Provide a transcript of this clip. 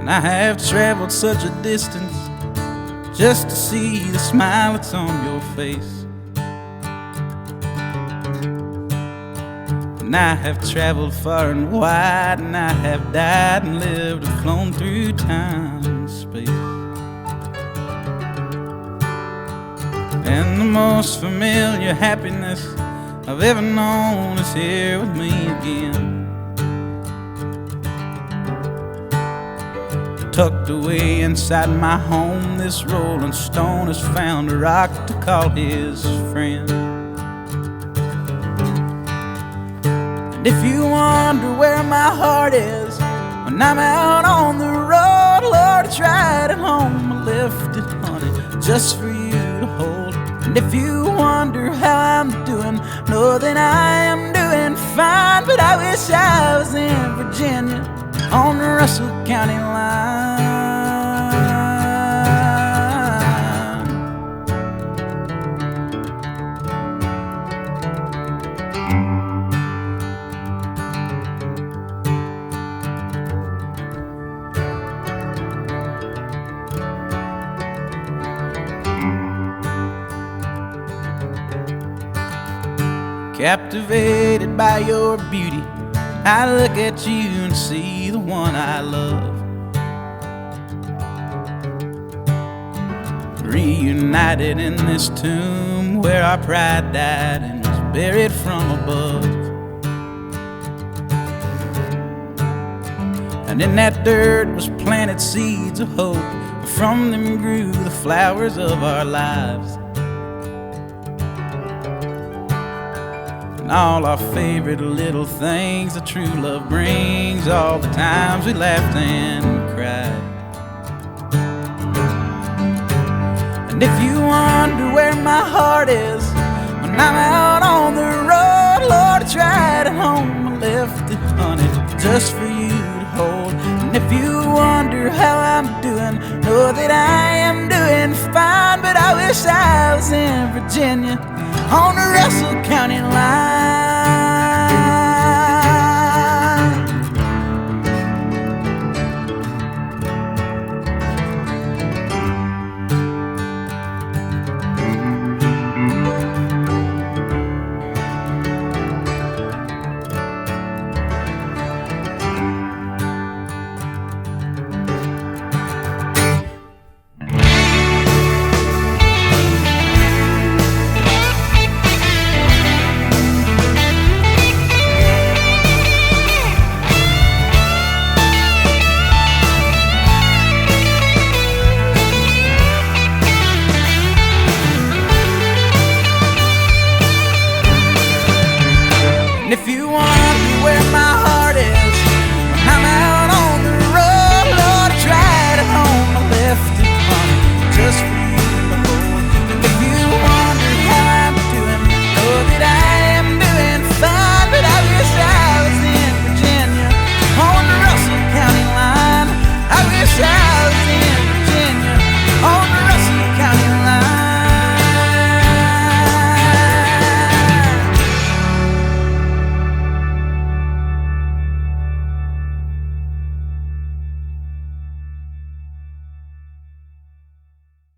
And I have traveled such a distance just to see the smile that's on your face. And I have traveled far and wide, and I have died and lived and flown through time and space. And the most familiar happiness I've ever known is here with me again. Tucked away inside my home, this rolling stone has found a rock to call his friend. And if you wonder where my heart is when I'm out on the road, Lord, it's right at home. I left it, honey, just for you to hold. And if you wonder how I'm doing, know that I am doing fine. But I wish I was in Virginia on the Russell County line. Captivated by your beauty, I look at you and see the one I love. Reunited in this tomb where our pride died and was buried from above. And in that dirt was planted seeds of hope, from them grew the flowers of our lives. And all our favorite little things that true love brings, all the times we laughed and cried. And if you wonder where my heart is when I'm out on the road, Lord, it's right at home. I left it, honey, just for you to hold. And if you wonder how I'm doing, know that I am doing fine. But I wish I was in Virginia on the Russell County line. And if you wonder where my